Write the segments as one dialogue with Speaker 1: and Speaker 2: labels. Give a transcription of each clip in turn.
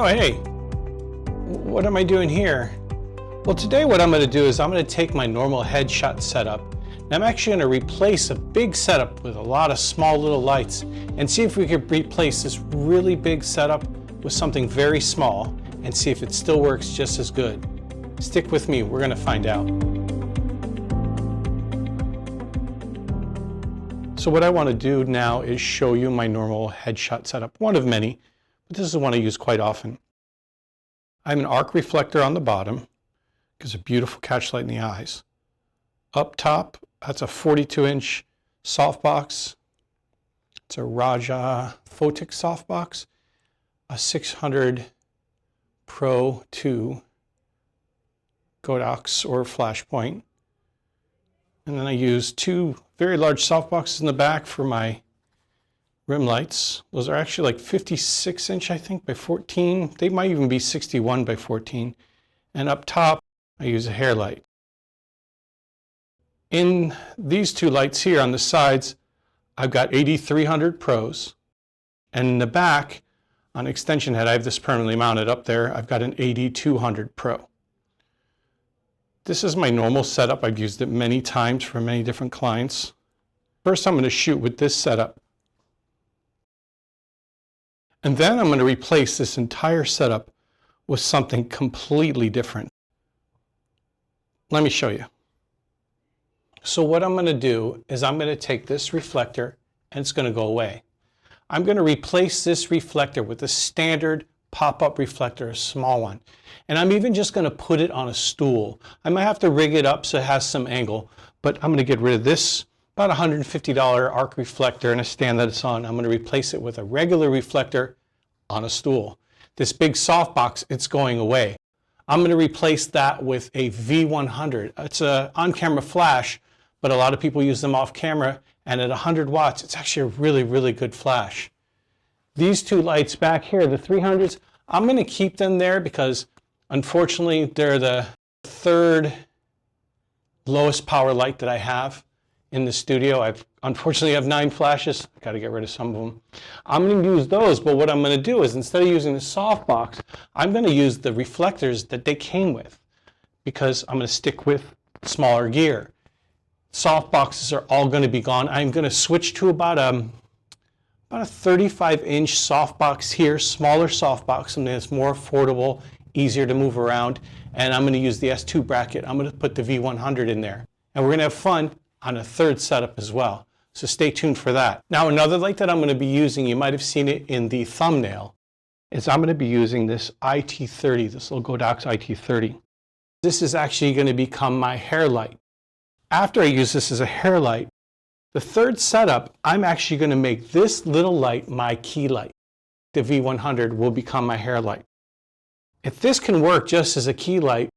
Speaker 1: Oh, hey, what am I doing here? Well, today what I'm going to do is I'm going to take my normal headshot setup and I'm actually going to replace a big setup with a lot of small little lights and see if we could replace this really big setup with something very small and see if it still works just as good. Stick with me, we're going to find out. So what I want to do now is show you my normal headshot setup, one of many, but this is one I use quite often. I have an arc reflector on the bottom, gives a beautiful catch light in the eyes. Up top, that's a 42-inch softbox. It's a Raja Photic softbox, a 600 Pro 2 Godox or Flashpoint. And then I use two very large softboxes in the back for my rim lights. Those are actually like 56-inch, I think, by 14. They might even be 61 by 14. And up top, I use a hair light. In these two lights here on the sides, I've got 8300 Pros. And in the back, on extension head, I have this permanently mounted up there. I've got an 8200 Pro. This is my normal setup. I've used it many times for many different clients. First, I'm going to shoot with this setup. And then I'm going to replace this entire setup with something completely different. Let me show you. So what I'm going to do is I'm going to take this reflector and it's going to go away. I'm going to replace this reflector with a standard pop-up reflector, a small one. And I'm even just going to put it on a stool. I might have to rig it up so it has some angle, but I'm going to get rid of this about $150 arc reflector and a stand that it's on. I'm going to replace it with a regular reflector on a stool. This big softbox, it's going away. I'm going to replace that with a V100. It's an on-camera flash, but a lot of people use them off camera, and at 100 watts, it's actually a really, really good flash. These two lights back here, the 300s, I'm going to keep them there because unfortunately they're the third lowest power light that I have in the studio. I've unfortunately have 9 flashes. I've got to get rid of some of them. I'm going to use those, but what I'm going to do is instead of using the softbox, I'm going to use the reflectors that they came with because I'm going to stick with smaller gear. Softboxes are all going to be gone. I'm going to switch to about a 35-inch softbox here, smaller softbox, something that's more affordable, easier to move around, and I'm going to use the S2 bracket. I'm going to put the V100 in there, and we're going to have fun on a third setup as well. So stay tuned for that. Now another light that I'm going to be using, you might have seen it in the thumbnail, is I'm going to be using this IT30, this little Godox IT30. This is actually going to become my hair light. After I use this as a hair light, the third setup, I'm actually going to make this little light my key light. The V100 will become my hair light. If this can work just as a key light,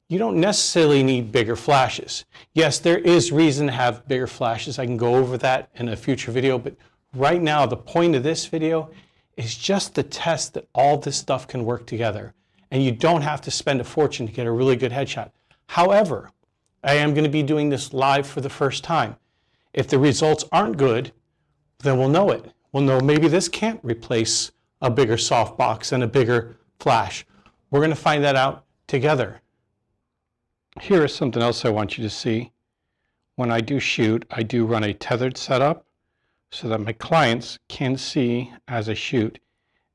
Speaker 1: you don't necessarily need bigger flashes. Yes, there is reason to have bigger flashes. I can go over that in a future video, but right now the point of this video is just to test that all this stuff can work together. And you don't have to spend a fortune to get a really good headshot. However, I am going to be doing this live for the first time. If the results aren't good, then we'll know it. We'll know maybe this can't replace a bigger softbox and a bigger flash. We're going to find that out together. Here is something else I want you to see. When I do shoot, I do run a tethered setup so that my clients can see as I shoot.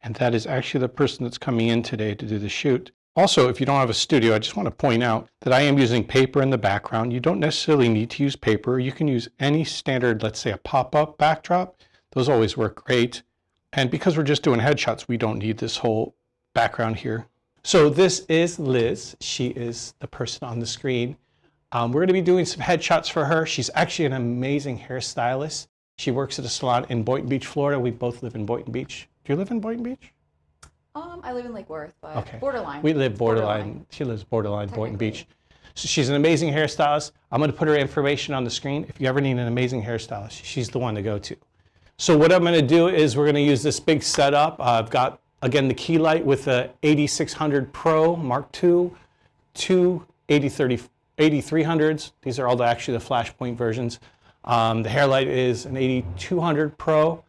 Speaker 1: And that is actually the person that's coming in today to do the shoot. Also, if you don't have a studio, I just want to point out that I am using paper in the background. You don't necessarily need to use paper. You can use any standard, let's say a pop-up backdrop. Those always work great. And because we're just doing headshots, we don't need this whole background here. So this is Liz. She is the person on the screen. We're going to be doing some headshots for her. She's actually an amazing hairstylist. She works at a salon in Boynton Beach, Florida. We both live in Boynton Beach. Do you live in Boynton Beach?
Speaker 2: I live in Lake Worth, but
Speaker 1: okay.
Speaker 2: Borderline.
Speaker 1: We live borderline. She lives borderline Boynton Beach. So she's an amazing hairstylist. I'm going to put her information on the screen. If you ever need an amazing hairstylist, she's the one to go to. So what I'm going to do is we're going to use this big setup. I've got, again, the key light with the 8600 Pro Mark II, two 8300s. These are all actually the Flashpoint versions. The hair light is an 8200 Pro.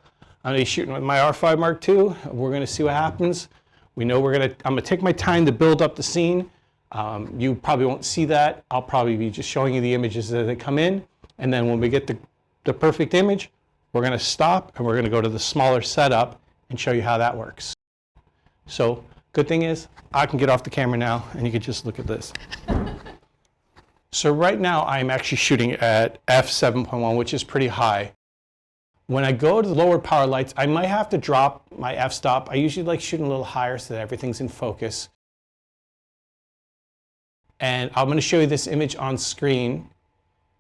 Speaker 1: I'm going to be shooting with my R5 Mark II. We're going to see what happens. We know I'm gonna take my time to build up the scene. You probably won't see that. I'll probably be just showing you the images as they come in. And then when we get the perfect image, we're gonna stop and we're gonna go to the smaller setup and show you how that works. So good thing is I can get off the camera now and you can just look at this. So right now I'm actually shooting at f7.1, which is pretty high. When I go to the lower power lights, I might have to drop my f-stop. I usually like shooting a little higher so that everything's in focus. And I'm going to show you this image on screen.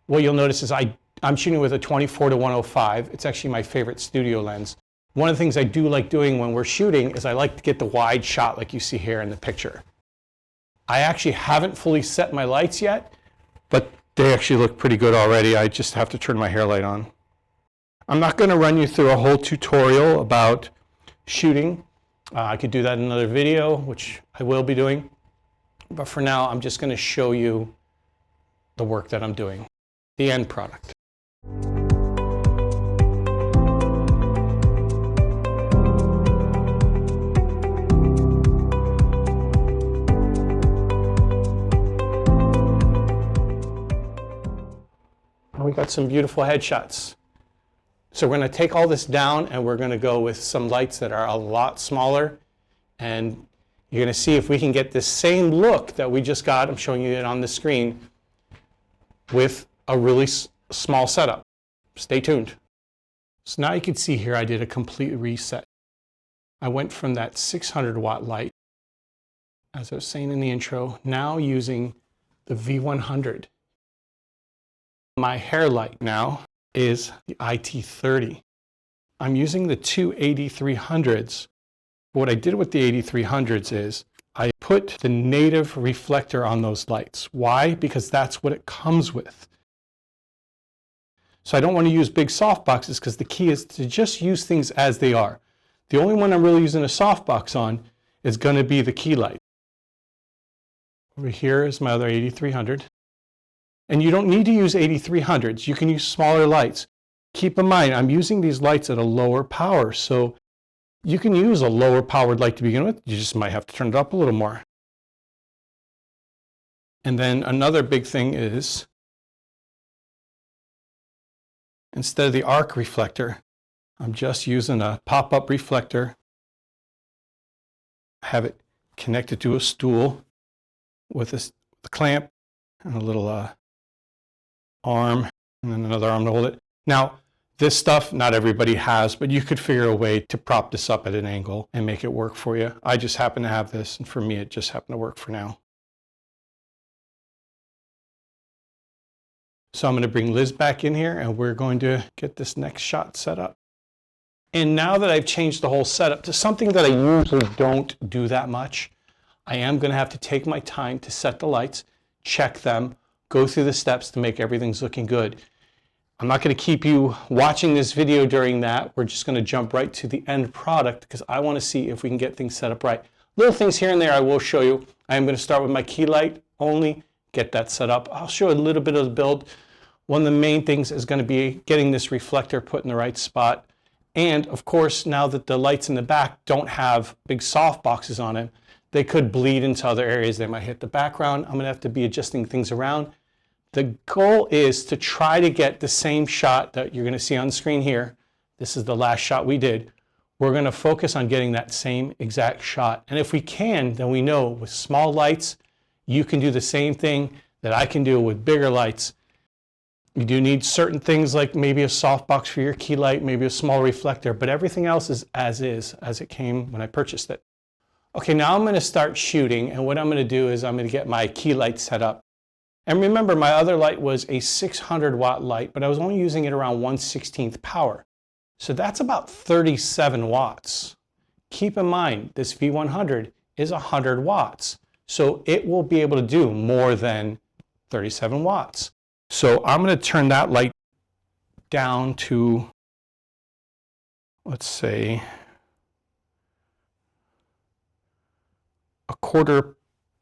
Speaker 1: What you'll notice is I'm shooting with a 24-105. It's actually my favorite studio lens. One of the things I do like doing when we're shooting is I like to get the wide shot like you see here in the picture. I actually haven't fully set my lights yet, but they actually look pretty good already. I just have to turn my hair light on. I'm not going to run you through a whole tutorial about shooting. I could do that in another video, which I will be doing. But for now, I'm just going to show you the work that I'm doing, the end product. We got some beautiful headshots. So we're going to take all this down and we're going to go with some lights that are a lot smaller, and you're going to see if we can get this same look that we just got, I'm showing you it on the screen, with a really small setup. Stay tuned. So now you can see here I did a complete reset. I went from that 600 watt light, as I was saying in the intro, now using the V100. My hair light now is the IT30. I'm using the two 8300s. What I did with the 8300s is I put the native reflector on those lights. Why? Because that's what it comes with. So I don't want to use big softboxes because the key is to just use things as they are. The only one I'm really using a softbox on is going to be the key light. Over here is my other 8300. And you don't need to use 8300s. You can use smaller lights. Keep in mind, I'm using these lights at a lower power, so you can use a lower powered light to begin with. You just might have to turn it up a little more. And then another big thing is, instead of the arc reflector, I'm just using a pop-up reflector. I have it connected to a stool with a clamp and a little arm, and then another arm to hold it. Now, this stuff not everybody has, but you could figure a way to prop this up at an angle and make it work for you. I just happen to have this, and for me, it just happened to work for now. So I'm going to bring Liz back in here, and we're going to get this next shot set up. And now that I've changed the whole setup to something that I usually don't do that much, I am going to have to take my time to set the lights, check them, go through the steps to make everything's looking good. I'm not going to keep you watching this video during that. We're just going to jump right to the end product because I want to see if we can get things set up right. Little things here and there I will show you. I am going to start with my key light only, get that set up. I'll show a little bit of the build. One of the main things is going to be getting this reflector put in the right spot. And of course, now that the lights in the back don't have big soft boxes on them, they could bleed into other areas. They might hit the background. I'm going to have to be adjusting things around. The goal is to try to get the same shot that you're going to see on screen here. This is the last shot we did. We're going to focus on getting that same exact shot. And if we can, then we know with small lights, you can do the same thing that I can do with bigger lights. You do need certain things like maybe a softbox for your key light, maybe a small reflector, but everything else is, as it came when I purchased it. Okay, now I'm going to start shooting, and what I'm going to do is I'm going to get my key light set up. And remember, my other light was a 600 watt light, but I was only using it around 1/16 power. So that's about 37 watts. Keep in mind, this V100 is 100 watts. So it will be able to do more than 37 watts. So I'm going to turn that light down to, let's say, a quarter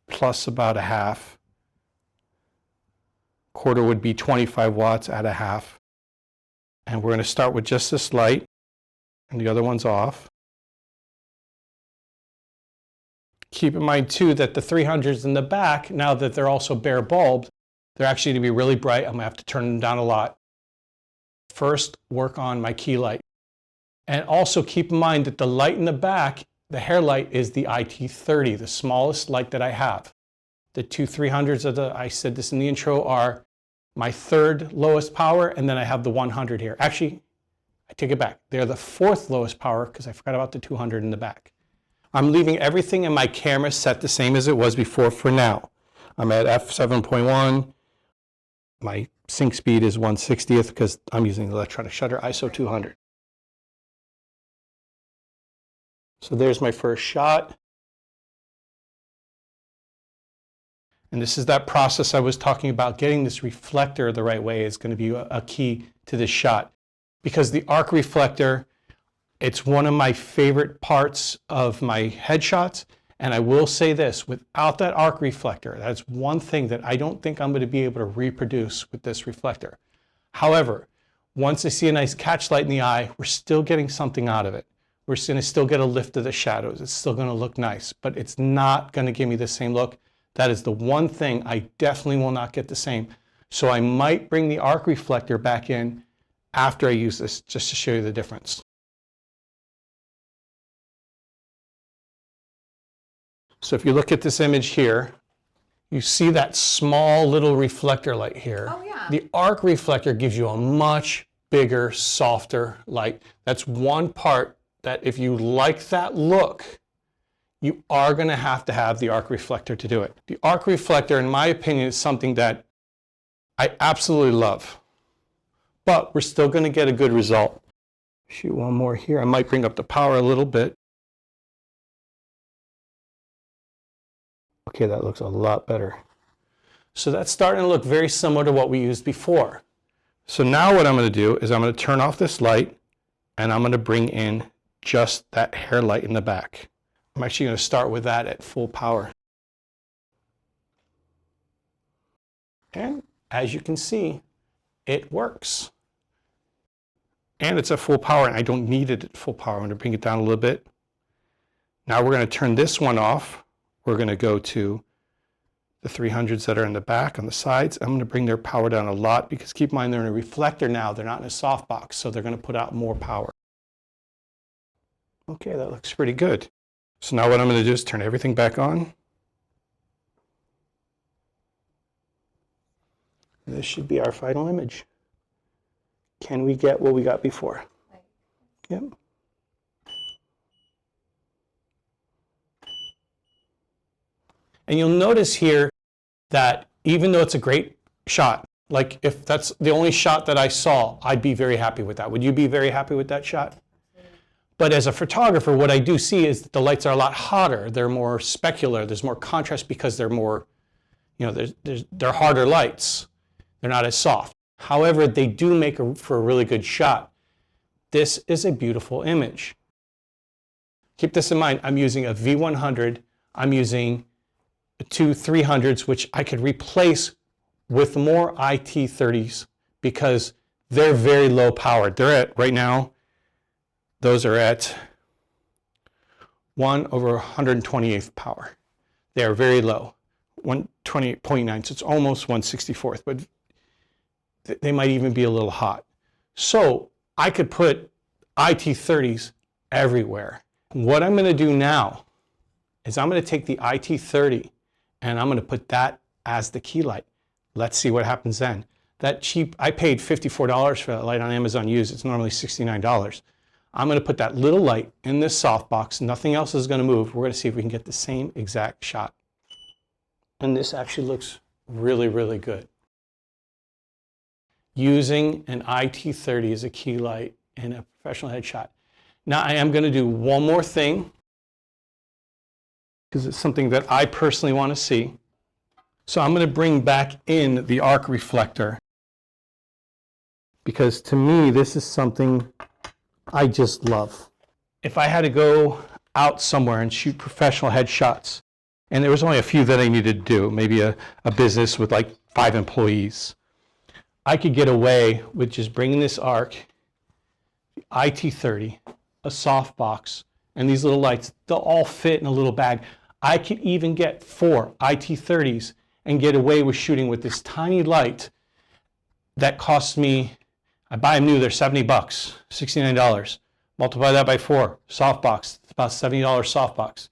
Speaker 1: plus about a half. Quarter would be 25 watts at a half. And we're going to start with just this light, and the other one's off. Keep in mind too that the 300s in the back, now that they're also bare bulbed, they're actually going to be really bright. I'm going to have to turn them down a lot. First, work on my key light. And also keep in mind that the light in the back, the hair light, is the IT30, the smallest light that I have. The two 300s of I said this in the intro, are my third lowest power, and then I have the 100 here. Actually, I take it back. They're the fourth lowest power because I forgot about the 200 in the back. I'm leaving everything in my camera set the same as it was before for now. I'm at f7.1. My sync speed is 1/60th because I'm using the electronic shutter, ISO 200. So there's my first shot. And this is that process I was talking about. Getting this reflector the right way is going to be a key to this shot. Because the arc reflector, it's one of my favorite parts of my headshots. And I will say this, without that arc reflector, that's one thing that I don't think I'm going to be able to reproduce with this reflector. However, once I see a nice catch light in the eye, we're still getting something out of it. We're going to still get a lift of the shadows. It's still going to look nice, but it's not going to give me the same look. That is the one thing I definitely will not get the same. So I might bring the arc reflector back in after I use this, just to show you the difference. So if you look at this image here, you see that small little reflector light here.
Speaker 2: Oh, yeah.
Speaker 1: The arc reflector gives you a much bigger, softer light. That's one part that if you like that look, you are going to have the arc reflector to do it. The arc reflector, in my opinion, is something that I absolutely love. But we're still going to get a good result. Shoot one more here. I might bring up the power a little bit. Okay, that looks a lot better. So that's starting to look very similar to what we used before. So now what I'm going to do is I'm going to turn off this light and I'm going to bring in just that hair light in the back. I'm actually going to start with that at full power. And as you can see, it works. And it's at full power, and I don't need it at full power. I'm going to bring it down a little bit. Now we're going to turn this one off. We're going to go to the 300s that are in the back on the sides. I'm going to bring their power down a lot because keep in mind they're in a reflector now. They're not in a softbox, so they're going to put out more power. Okay, that looks pretty good. So now what I'm going to do is turn everything back on. This should be our final image. Can we get what we got before? Yep. And you'll notice here that even though it's a great shot, like if that's the only shot that I saw, I'd be very happy with that. Would you be very happy with that shot? But as a photographer, what I do see is that the lights are a lot hotter. They're more specular. There's more contrast because they're more, you know, they're harder lights. They're not as soft. However, they do make for a really good shot. This is a beautiful image. Keep this in mind. I'm using a V100. I'm using two 300s, which I could replace with more IT30s because they're very low powered. They're at, right now, those are at 1/128th power. They are very low, 128.9, so it's almost 1/64th, but they might even be a little hot. So I could put IT30s everywhere. What I'm going to do now is I'm going to take the IT30 and I'm going to put that as the key light. Let's see what happens then. That cheap, I paid $54 for that light on Amazon used. It's normally $69. I'm going to put that little light in this softbox. Nothing else is going to move. We're going to see if we can get the same exact shot. And this actually looks really, really good. Using an IT30 as a key light in a professional headshot. Now I am going to do one more thing because it's something that I personally want to see. So I'm going to bring back in the arc reflector because to me this is something I just love. If I had to go out somewhere and shoot professional headshots, and there was only a few that I needed to do, maybe a business with like 5 employees, I could get away with just bringing this arc, the IT30, a softbox, and these little lights. They'll all fit in a little bag. I could even get 4 IT30s and get away with shooting with this tiny light that costs me, I buy them new, they're $70, $69. Multiply that by 4, softbox, it's about $70 softbox.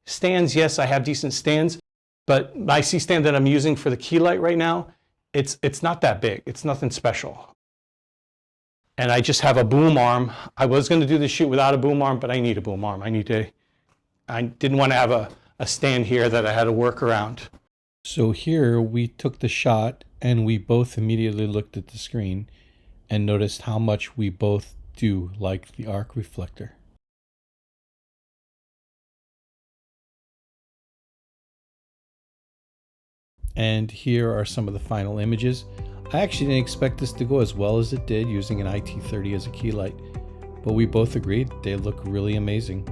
Speaker 1: Stands, yes, I have decent stands, but my C stand that I'm using for the key light right now, it's not that big, it's nothing special. And I just have a boom arm. I was going to do the shoot without a boom arm, but I need a boom arm. I didn't want to have a stand here that I had to work around. So here we took the shot and we both immediately looked at the screen and noticed how much we both do like the arc reflector. And here are some of the final images. I actually didn't expect this to go as well as it did using an IT30 as a key light, but we both agreed they look really amazing.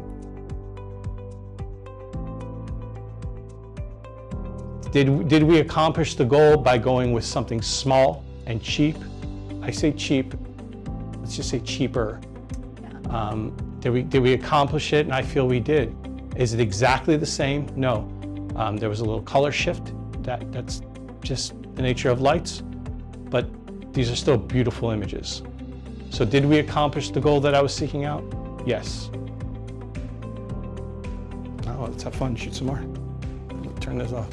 Speaker 1: Did we accomplish the goal by going with something small and cheap? I say cheap, let's just say cheaper.
Speaker 2: Yeah.
Speaker 1: Did we accomplish it? And I feel we did. Is it exactly the same? No. There was a little color shift. That's just the nature of lights, but these are still beautiful images. So did we accomplish the goal that I was seeking out? Yes. Now let's have fun, shoot some more. Turn this off.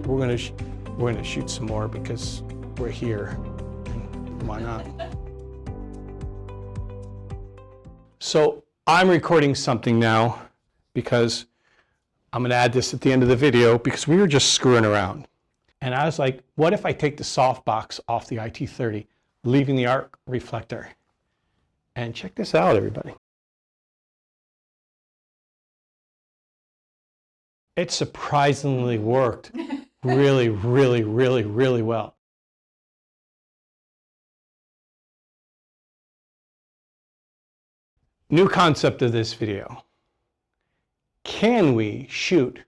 Speaker 1: We're gonna shoot some more because we're here, and why not? So I'm recording something now because I'm gonna add this at the end of the video because we were just screwing around. And I was like, what if I take the softbox off the IT30, leaving the arc reflector? And check this out, everybody. It surprisingly worked really, really, really, really well. New concept of this video. Can we shoot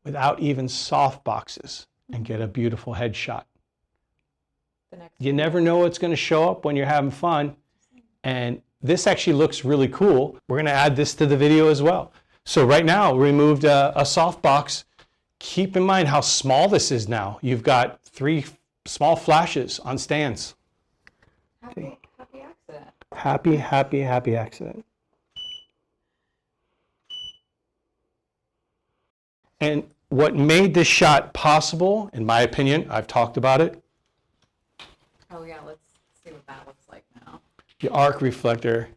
Speaker 1: without even softboxes and get a beautiful headshot? You never know what's going to show up when you're having fun. And this actually looks really cool. We're going to add this to the video as well. So right now, we removed a softbox. Keep in mind how small this is now. You've got 3 small flashes on stands.
Speaker 2: Happy accident.
Speaker 1: Happy, happy, happy accident. And what made this shot possible, in my opinion, I've talked about it.
Speaker 2: Oh yeah, let's see what that looks like now.
Speaker 1: The arc reflector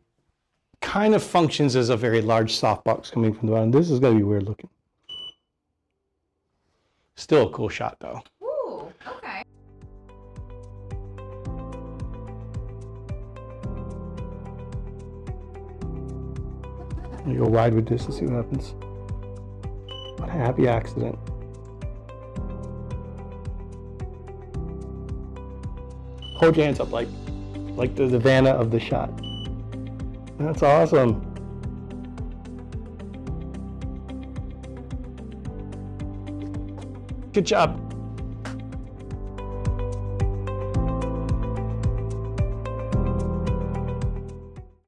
Speaker 1: kind of functions as a very large softbox coming from the bottom. This is going to be weird looking. Still a cool shot though.
Speaker 2: Ooh, okay.
Speaker 1: Let me go wide with this and see what happens. What a happy accident. Hold your hands up like the Vanna of the shot. That's awesome. Good job.